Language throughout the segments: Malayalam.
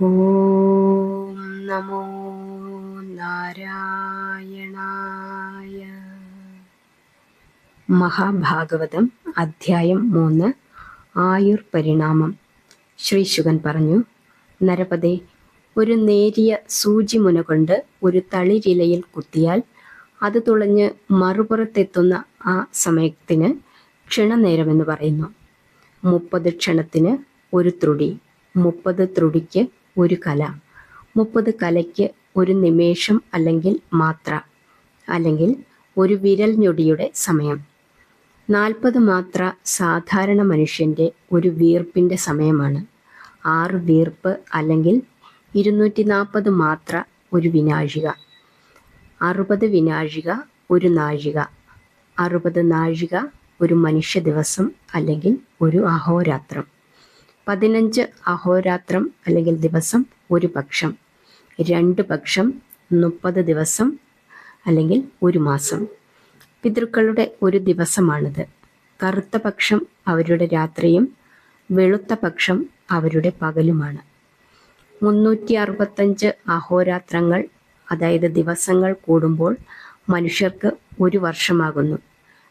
ഓം നമോ നാരായണായ. മഹാഭാഗവതം അധ്യായം 3 ആയുർ പരിണാമം. ശ്രീ ശുകൻ പറഞ്ഞു, നരപതേ, ഒരു നേരിയ സൂചിമുന കൊണ്ട് ഒരു തളിരിലയിൽ കുത്തിയാൽ അത് തുളഞ്ഞ് മറുപുറത്തെത്തുന്ന ആ സമയത്തിന് ക്ഷണനേരമെന്ന് പറയുന്നു. 30 ക്ഷണത്തിന് ഒരു ത്രുടി, 30 ത്രുടിക്ക് ഒരു കല, 30 കലയ്ക്ക് ഒരു നിമേഷം അല്ലെങ്കിൽ മാത്ര, അല്ലെങ്കിൽ ഒരു വിരൽ ഞൊടിയുടെ സമയം. 40 മാത്ര സാധാരണ മനുഷ്യൻ്റെ ഒരു വീർപ്പിൻ്റെ സമയമാണ്. 6 വീർപ്പ് അല്ലെങ്കിൽ 240 മാത്ര ഒരു വിനാഴിക, 60 വിനാഴിക ഒരു നാഴിക, 60 നാഴിക ഒരു മനുഷ്യ ദിവസം അല്ലെങ്കിൽ ഒരു അഹോരാത്രം, 15 അഹോരാത്രം അല്ലെങ്കിൽ ദിവസം ഒരു പക്ഷം, 2 പക്ഷം 30 ദിവസം അല്ലെങ്കിൽ ഒരു മാസം. പിതൃക്കളുടെ ഒരു ദിവസമാണിത്. കറുത്ത പക്ഷം അവരുടെ രാത്രിയും വെളുത്ത പക്ഷം അവരുടെ പകലുമാണ്. 365 അഹോരാത്രങ്ങൾ, അതായത് ദിവസങ്ങൾ കൂടുമ്പോൾ മനുഷ്യർക്ക് ഒരു വർഷമാകുന്നു.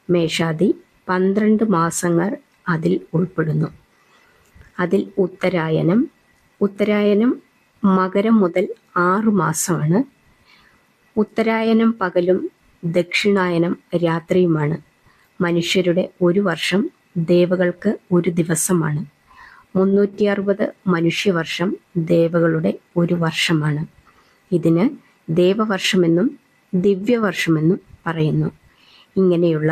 മേഷാദി 12 മാസങ്ങൾ അതിൽ ഉൾപ്പെടുന്നു. അതിൽ ഉത്തരായനം മകരം മുതൽ 6 മാസമാണ്. ഉത്തരായനം പകലും ദക്ഷിണായനം രാത്രിയുമാണ്. മനുഷ്യരുടെ ഒരു വർഷം ദേവകൾക്ക് ഒരു ദിവസമാണ്. 360 മനുഷ്യവർഷം ദേവകളുടെ ഒരു വർഷമാണ്. ഇതിന് ദേവവർഷമെന്നും ദിവ്യവർഷമെന്നും പറയുന്നു. ഇങ്ങനെയുള്ള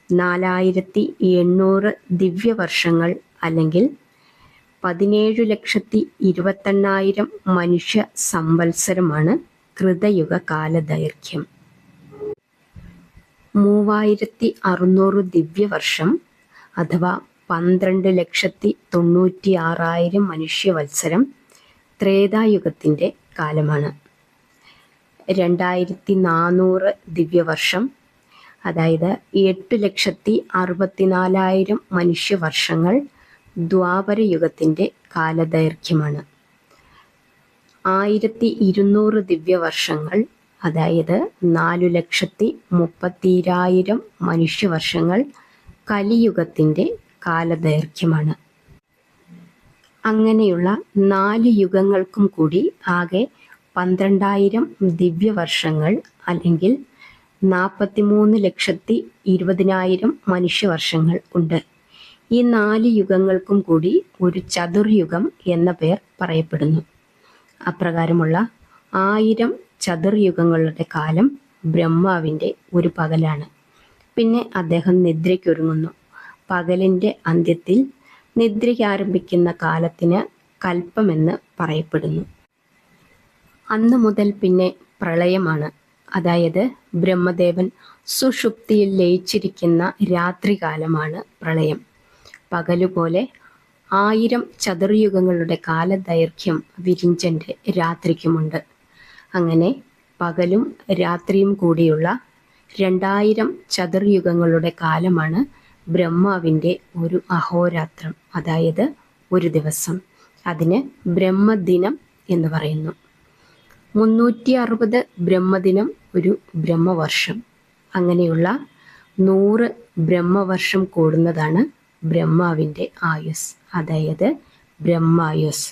4800 ദിവ്യവർഷങ്ങൾ അല്ലെങ്കിൽ 17,28,000 മനുഷ്യ സംവത്സരമാണ് കൃതയുഗ കാലദൈർഘ്യം. 3600 ദിവ്യവർഷം അഥവാ 12,96,000 മനുഷ്യവത്സരം ത്രേതായുഗത്തിൻ്റെ കാലമാണ്. 2400 ദിവ്യവർഷം അതായത് 8,64,000 മനുഷ്യവർഷങ്ങൾ ദ്വാപരയുഗത്തിൻ്റെ കാലദൈർഘ്യമാണ്. 1200 ദിവ്യവർഷങ്ങൾ അതായത് 4,30,000 മനുഷ്യവർഷങ്ങൾ കലിയുഗത്തിൻ്റെ കാലദൈർഘ്യമാണ്. അങ്ങനെയുള്ള 4 യുഗങ്ങൾക്കും കൂടി ആകെ 12,000 ദിവ്യവർഷങ്ങൾ അല്ലെങ്കിൽ 43,20,000 മനുഷ്യവർഷങ്ങൾ ഉണ്ട്. ഈ 4 യുഗങ്ങൾക്കും കൂടി ഒരു ചതുർയുഗം എന്ന പേർ പറയപ്പെടുന്നു. അപ്രകാരമുള്ള 1000 ചതുർയുഗങ്ങളുടെ കാലം ബ്രഹ്മാവിൻ്റെ ഒരു പകലാണ്. പിന്നെ അദ്ദേഹം നിദ്രയ്ക്കൊരുങ്ങുന്നു. പകലിൻ്റെ അന്ത്യത്തിൽ നിദ്രയ്ക്ക് ആരംഭിക്കുന്ന കാലത്തിന് കൽപ്പമെന്ന് പറയപ്പെടുന്നു. അന്നു മുതൽ പിന്നെ പ്രളയമാണ്. അതായത് ബ്രഹ്മദേവൻ സുഷുപ്തിയിൽ ലയിച്ചിരിക്കുന്ന രാത്രികാലമാണ് പ്രളയം. പകലുപോലെ 1000 ചതുർയുഗങ്ങളുടെ കാലദൈർഘ്യം വിരിഞ്ചൻ്റെ രാത്രിക്കുമുണ്ട്. അങ്ങനെ പകലും രാത്രിയും കൂടിയുള്ള 2000 ചതുർയുഗങ്ങളുടെ കാലമാണ് ബ്രഹ്മാവിൻ്റെ ഒരു അഹോരാത്രം, അതായത് ഒരു ദിവസം. അതിന് ബ്രഹ്മദിനം എന്ന് പറയുന്നു. 360 ബ്രഹ്മദിനം ഒരു ബ്രഹ്മവർഷം. അങ്ങനെയുള്ള 100 ബ്രഹ്മവർഷം കൂടുന്നതാണ് ബ്രഹ്മാവിൻ്റെ ആയുസ്, അതായത് ബ്രഹ്മായുസ്.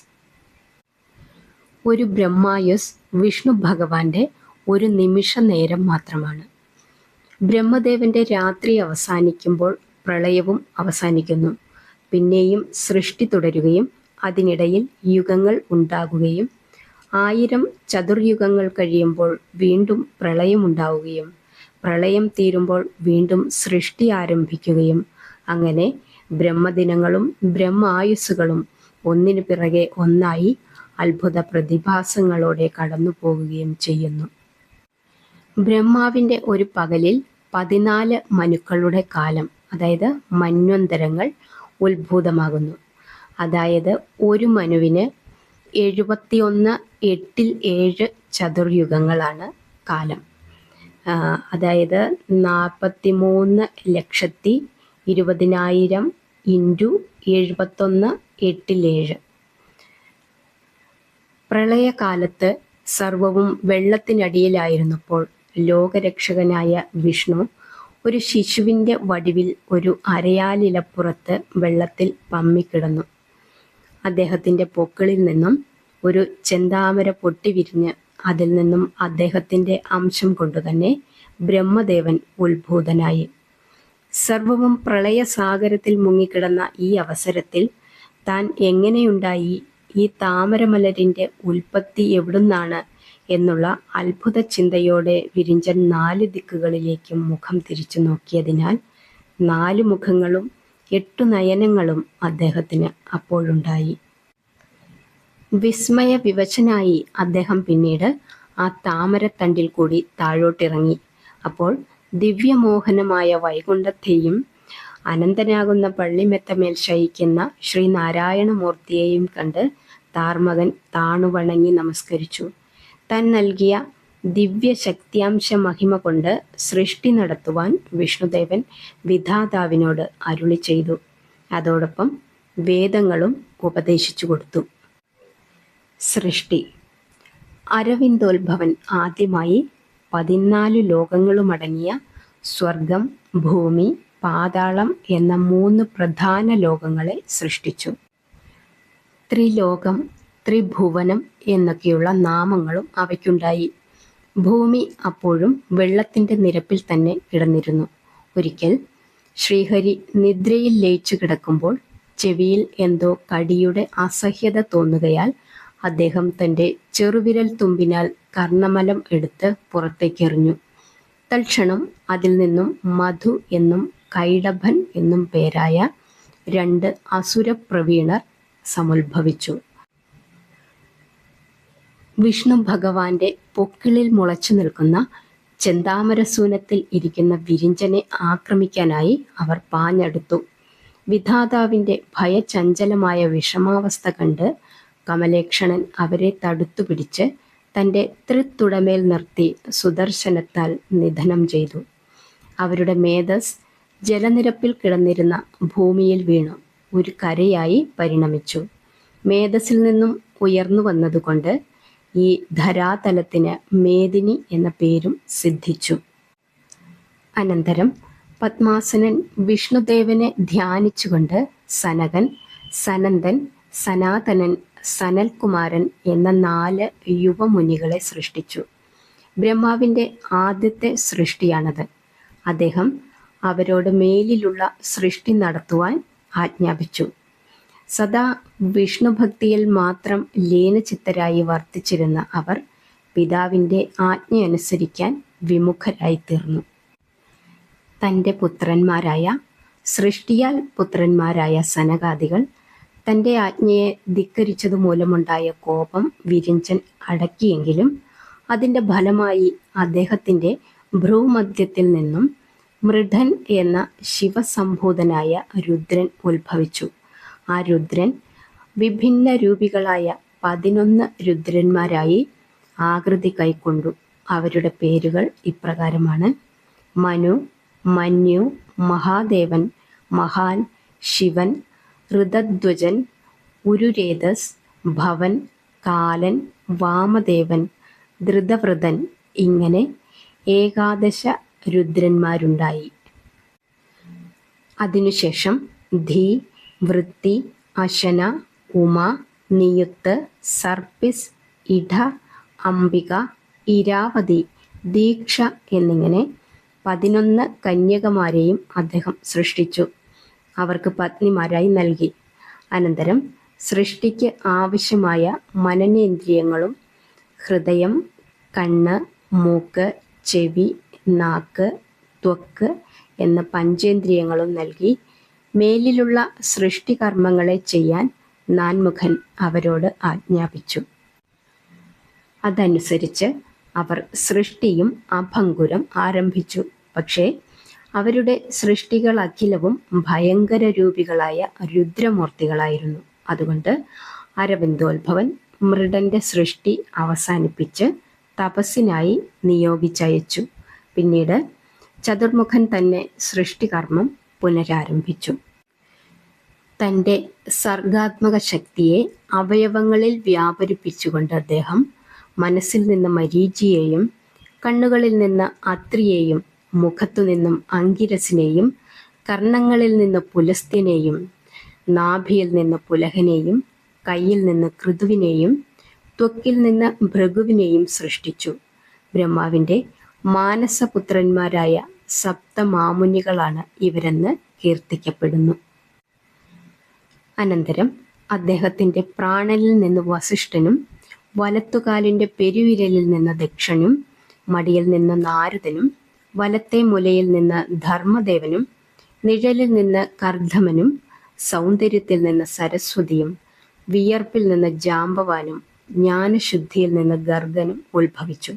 ഒരു ബ്രഹ്മായുസ് വിഷ്ണു ഭഗവാന്റെ ഒരു നിമിഷ നേരം മാത്രമാണ്. ബ്രഹ്മദേവന്റെ രാത്രി അവസാനിക്കുമ്പോൾ പ്രളയവും അവസാനിക്കുന്നു. പിന്നെയും സൃഷ്ടി തുടരുകയും അതിനിടയിൽ യുഗങ്ങൾ ഉണ്ടാകുകയും 1000 ചതുർയുഗങ്ങൾ കഴിയുമ്പോൾ വീണ്ടും പ്രളയമുണ്ടാവുകയും പ്രളയം തീരുമ്പോൾ വീണ്ടും സൃഷ്ടി ആരംഭിക്കുകയും അങ്ങനെ ബ്രഹ്മദിനങ്ങളും ബ്രഹ്മായുസ്സുകളും ഒന്നിനു പിറകെ ഒന്നായി അത്ഭുത പ്രതിഭാസങ്ങളോടെ കടന്നു പോകുകയും ചെയ്യുന്നു. ബ്രഹ്മാവിൻ്റെ ഒരു പകലിൽ 14 മനുക്കളുടെ കാലം, അതായത് മന്വന്തരങ്ങൾ ഉത്ഭൂതമാകുന്നു. അതായത് ഒരു മനുവിന് 71/8 ചതുർയുഗങ്ങളാണ് കാലം. അതായത് 43,20,000 × 71/8 പ്രളയകാലത്ത് സർവവും വെള്ളത്തിനടിയിലായിരുന്നപ്പോൾ ലോകരക്ഷകനായ വിഷ്ണു ഒരു ശിശുവിൻ്റെ വടിവിൽ ഒരു അരയാലിലപ്പുറത്ത് വെള്ളത്തിൽ പമ്മിക്കിടന്നു. അദ്ദേഹത്തിൻ്റെ പൊക്കിളിൽ നിന്നും ഒരു ചെന്താമര പൊട്ടിവിരിഞ്ഞ് അതിൽ നിന്നും അദ്ദേഹത്തിൻ്റെ അംശം കൊണ്ടുതന്നെ ബ്രഹ്മദേവൻ ഉത്ഭൂതനായി. സർവവും പ്രളയസാഗരത്തിൽ മുങ്ങിക്കിടന്ന ഈ അവസരത്തിൽ താൻ എങ്ങനെയുണ്ടായി, ഈ താമരമലരിൻ്റെ ഉൽപ്പത്തി എവിടുന്നാണ് എന്നുള്ള അത്ഭുത ചിന്തയോടെ വിരിഞ്ചൻ 4 ദിക്കുകളിലേക്കും മുഖം തിരിച്ചു നോക്കിയതിനാൽ 4 മുഖങ്ങളും 8 നയനങ്ങളും അദ്ദേഹത്തിന് അപ്പോഴുണ്ടായി. വിസ്മയ വിവശനായി അദ്ദേഹം പിന്നീട് ആ താമരത്തണ്ടിൽ കൂടി താഴോട്ടിറങ്ങി. അപ്പോൾ ദിവ്യമോഹനമായ വൈകുണ്ഠത്തെയും അനന്തനാകുന്ന പള്ളിമെത്തമേൽ ശയിക്കുന്ന ശ്രീനാരായണമൂർത്തിയെയും കണ്ട് താർമകൻ താണുവണങ്ങി നമസ്കരിച്ചു. താൻ നൽകിയ ദിവ്യശക്തിയാംശ മഹിമ കൊണ്ട് സൃഷ്ടി നടത്തുവാൻ വിഷ്ണുദേവൻ വിധാതാവിനോട് അരുളി ചെയ്തു. അതോടൊപ്പം വേദങ്ങളും ഉപദേശിച്ചു കൊടുത്തു. സൃഷ്ടി. അരവിന്ദോത്ഭവൻ ആദ്യമായി 14 ലോകങ്ങളുമടങ്ങിയ സ്വർഗം, ഭൂമി, പാതാളം എന്ന 3 പ്രധാന ലോകങ്ങളെ സൃഷ്ടിച്ചു. ത്രിലോകം, ത്രിഭുവനം എന്നൊക്കെയുള്ള നാമങ്ങളും അവയ്ക്കുണ്ടായി. ഭൂമി അപ്പോഴും വെള്ളത്തിൻ്റെ നിരപ്പിൽ തന്നെ കിടന്നിരുന്നു. ഒരിക്കൽ ശ്രീഹരി നിദ്രയിൽ ലയിച്ചു കിടക്കുമ്പോൾ ചെവിയിൽ എന്തോ കടിയുടെ അസഹ്യത തോന്നുകയാൽ അദ്ദേഹം തൻ്റെ ചെറുവിരൽ തുമ്പിനാൽ കർണമലം എടുത്ത് പുറത്തേക്കെറിഞ്ഞു. തൽക്ഷണം അതിൽ നിന്നും മധു എന്നും കൈഡഭൻ എന്നും പേരായ 2 അസുരപ്രവീണർ സമുത്ഭവിച്ചു. വിഷ്ണു ഭഗവാന്റെ പൊക്കിളിൽ മുളച്ചു നിൽക്കുന്ന ചെന്താമരസൂനത്തിൽ ഇരിക്കുന്ന വിരിഞ്ചനെ ആക്രമിക്കാനായി അവർ പാഞ്ഞടുത്തു. വിധാതാവിൻ്റെ ഭയചഞ്ചലമായ വിഷമാവസ്ഥ കണ്ട് കമലേക്ഷണൻ അവരെ തടുത്തുപിടിച്ച് തൻ്റെ തൃത്തുടമേൽ നിർത്തി സുദർശനത്താൽ നിധനം ചെയ്തു. അവരുടെ മേധസ് ജലനിരപ്പിൽ കിടന്നിരുന്ന ഭൂമിയിൽ വീണു ഒരു കരയായി പരിണമിച്ചു. മേധസ്സിൽ നിന്നും ഉയർന്നു വന്നതുകൊണ്ട് ഈ ധരാതലത്തിന് മേദിനി എന്ന പേരും സിദ്ധിച്ചു. അനന്തരം പത്മാസനൻ വിഷ്ണുദേവനെ ധ്യാനിച്ചുകൊണ്ട് സനകൻ, സനന്ദൻ, സനാതനൻ, സനൽകുമാരൻ എന്ന 4 യുവമുനികളെ സൃഷ്ടിച്ചു. ബ്രഹ്മാവിൻ്റെ ആദ്യത്തെ സൃഷ്ടിയാണത്. അദ്ദേഹം അവരോട് മേലിലുള്ള സൃഷ്ടി നടത്തുവാൻ ആജ്ഞാപിച്ചു. സദാ വിഷ്ണുഭക്തിയിൽ മാത്രം ലീനചിത്തരായി വർത്തിച്ചിരുന്ന അവർ പിതാവിൻ്റെ ആജ്ഞയനുസരിക്കാൻ വിമുഖരായിത്തീർന്നു. തൻ്റെ പുത്രന്മാരായ സൃഷ്ടിയാൽ പുത്രന്മാരായ സനകാദികൾ തൻ്റെ ആജ്ഞയെ ധിക്കരിച്ചതു മൂലമുണ്ടായ കോപം വിരിഞ്ചൻ അടക്കിയെങ്കിലും അതിൻ്റെ ഫലമായി അദ്ദേഹത്തിൻ്റെ ഭ്രൂമധ്യത്തിൽ നിന്നും മൃഡൻ എന്ന ശിവസംഭൂതനായ രുദ്രൻ ഉത്ഭവിച്ചു. ആ രുദ്രൻ വിഭിന്ന രൂപികളായ 11 രുദ്രന്മാരായി ആകൃതി കൈക്കൊണ്ടു. അവരുടെ പേരുകൾ ഇപ്രകാരമാണ്: മനു, മന്യു, മഹാദേവൻ, മഹാൻ, ശിവൻ, ഋതധ്വജൻ, ഉരുരേതസ്, ഭവൻ, കാലൻ, വാമദേവൻ, ധൃതവ്രതൻ. ഇങ്ങനെ 11 രുദ്രന്മാരുണ്ടായി. അതിനുശേഷം ധീ, വൃത്തി, അശന, ഉമ, നിയുക്ത്, സർപ്പിസ്, ഇഢ, അംബിക, ഇരാവതി, ദീക്ഷ എന്നിങ്ങനെ 11 കന്യകമാരെയും അദ്ദേഹം സൃഷ്ടിച്ചു. അവർക്ക് പത്നിമാരായി നൽകി. അനന്തരം സൃഷ്ടിക്ക് ആവശ്യമായ മനനേന്ദ്രിയങ്ങളും ഹൃദയം, കണ്ണ്, മൂക്ക്, ചെവി, നാക്ക്, ത്വക്ക് എന്ന പഞ്ചേന്ദ്രിയങ്ങളും നൽകി മേലിലുള്ള സൃഷ്ടികർമ്മങ്ങളെ ചെയ്യാൻ നാൻമുഖൻ അവരോട് ആജ്ഞാപിച്ചു. അതനുസരിച്ച് അവർ സൃഷ്ടിയും അഭംഗുരം ആരംഭിച്ചു. പക്ഷേ അവരുടെ സൃഷ്ടികൾ അഖിലവും ഭയങ്കര രൂപികളായ രുദ്രമൂർത്തികളായിരുന്നു. അതുകൊണ്ട് അരവിന്ദോത്ഭവൻ മൃഡന്റെ സൃഷ്ടി അവസാനിപ്പിച്ച് തപസ്സിനായി നിയോഗിച്ചയച്ചു. പിന്നീട് ചതുർമുഖൻ തന്നെ സൃഷ്ടികർമ്മം പുനരാരംഭിച്ചു. തൻ്റെ സർഗാത്മക ശക്തിയെ അവയവങ്ങളിൽ വ്യാപരിപ്പിച്ചുകൊണ്ട് അദ്ദേഹം മനസ്സിൽ നിന്ന് മരീചിയെയും, കണ്ണുകളിൽ നിന്ന് അത്രിയെയും, മുഖത്തു നിന്നും അങ്കിരസിനെയും, കർണങ്ങളിൽ നിന്ന് പുലസ്ത്യനെയും, നാഭിയിൽ നിന്ന് പുലഹനെയും, കയ്യിൽ നിന്ന് കൃതുവിനെയും, ത്വക്കിൽ നിന്ന് ഭൃഗുവിനെയും സൃഷ്ടിച്ചു. ബ്രഹ്മാവിൻ്റെ മാനസപുത്രന്മാരായ സപ്തമാമുനികളാണ് ഇവരെന്ന് കീർത്തിക്കപ്പെടുന്നു. അനന്തരം അദ്ദേഹത്തിൻ്റെ പ്രാണനിൽ നിന്ന് വസിഷ്ഠനും, വലത്തുകാലിൻ്റെ പെരുവിരലിൽ നിന്ന് ദക്ഷനും, മടിയിൽ നിന്ന് നാരദനും, വലത്തെ മുലയിൽ നിന്ന് ധർമ്മദേവനും, നിഴലിൽ നിന്ന് കർദ്ധമനും, സൗന്ദര്യത്തിൽ നിന്ന് സരസ്വതിയും, വിയർപ്പിൽ നിന്ന് ജാമ്പവാനും, ജ്ഞാനശുദ്ധിയിൽ നിന്ന് ഗർഗനും ഉത്ഭവിച്ചു.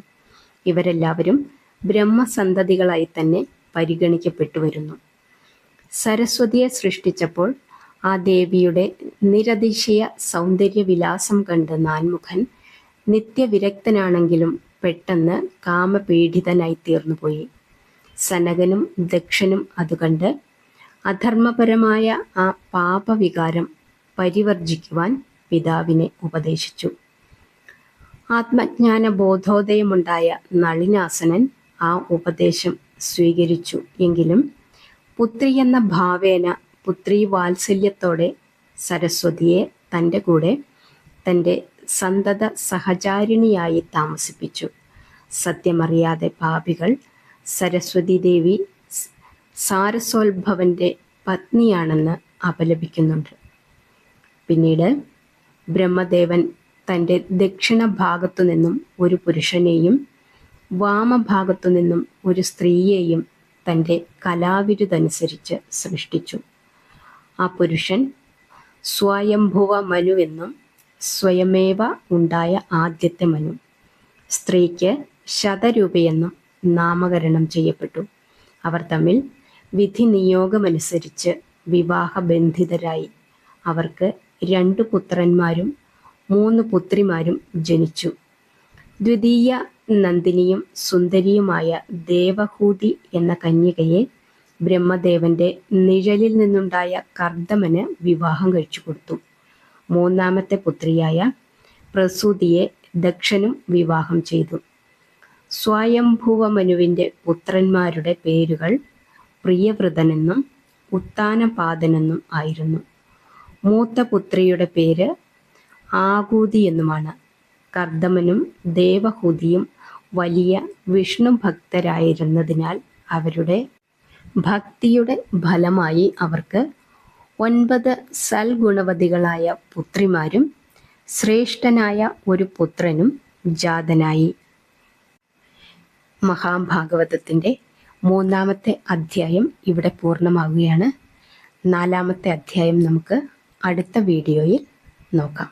ഇവരെല്ലാവരും ബ്രഹ്മസന്തതികളായി തന്നെ പരിഗണിക്കപ്പെട്ടു വരുന്നു. സരസ്വതിയെ സൃഷ്ടിച്ചപ്പോൾ ആ ദേവിയുടെ നിരതിശയ സൗന്ദര്യവിലാസം കണ്ട് നാൻമുഖൻ നിത്യവിരക്തനാണെങ്കിലും പെട്ടെന്ന് കാമപീഡിതനായി തീർന്നുപോയി. സനകനും ദക്ഷനും അതുകണ്ട് അധർമ്മപരമായ ആ പാപവികാരം പരിവർജിക്കുവാൻ പിതാവിനെ ഉപദേശിച്ചു. ആത്മജ്ഞാന ബോധോദയമുണ്ടായ നളിനാസനൻ ആ ഉപദേശം സ്വീകരിച്ചു. എങ്കിലും പുത്രി എന്ന ഭാവേന പുത്രി വാത്സല്യത്തോടെ സരസ്വതിയെ തൻ്റെ കൂടെ തൻ്റെ സന്തത സഹചാരിണിയായി താമസിപ്പിച്ചു. സത്യമറിയാതെ പാപികൾ സരസ്വതി ദേവി സാരസോത്ഭവൻ്റെ പത്നിയാണെന്ന് അപലപിക്കുന്നുണ്ട്. പിന്നീട് ബ്രഹ്മദേവൻ തൻ്റെ ദക്ഷിണ ഭാഗത്തു നിന്നും ഒരു പുരുഷനെയും വാമഭാഗത്തു നിന്നും ഒരു സ്ത്രീയെയും തൻ്റെ കലാവിരുതനുസരിച്ച് സൃഷ്ടിച്ചു. ആ പുരുഷൻ സ്വയംഭുവ മനു എന്നും സ്വയമേവ ഉണ്ടായ ആദ്യത്തെ മനു, സ്ത്രീക്ക് ശതരൂപയെന്നും നാമകരണം ചെയ്യപ്പെട്ടു. അവർ തമ്മിൽ വിധി നിയോഗമനുസരിച്ച് വിവാഹബന്ധിതരായി. അവർക്ക് 2 പുത്രന്മാരും 3 പുത്രിമാരും ജനിച്ചു. ദ്വിതീയ നന്ദിനിയും സുന്ദരിയുമായ ദേവഹൂതി എന്ന കന്യകയെ ബ്രഹ്മദേവന്റെ നിഴലിൽ നിന്നുണ്ടായ കർദമന് വിവാഹം കഴിച്ചു കൊടുത്തു. 3ാമത്തെ പുത്രിയായ പ്രസൂതിയെ ദക്ഷനും വിവാഹം ചെയ്തു. സ്വയംഭുവമനുവിൻ്റെ പുത്രന്മാരുടെ പേരുകൾ പ്രിയവ്രതനെന്നും ഉത്താനപാദനെന്നും ആയിരുന്നു. മൂത്ത പുത്രിയുടെ പേര് ആകൂതി എന്നുമാണ്. കർദമനും ദേവഹൂതിയും വലിയ വിഷ്ണു ഭക്തരായിരുന്നതിനാൽ അവരുടെ ഭക്തിയുടെ ഫലമായി അവർക്ക് 9 സൽഗുണവതികളായ പുത്രിമാരും ശ്രേഷ്ഠനായ ഒരു പുത്രനും ജാതനായി. മഹാഭാഗവതത്തിൻ്റെ 3ാമത്തെ അധ്യായം ഇവിടെ പൂർണ്ണമാവുകയാണ്. 4ാമത്തെ അധ്യായം നമുക്ക് അടുത്ത വീഡിയോയിൽ നോക്കാം.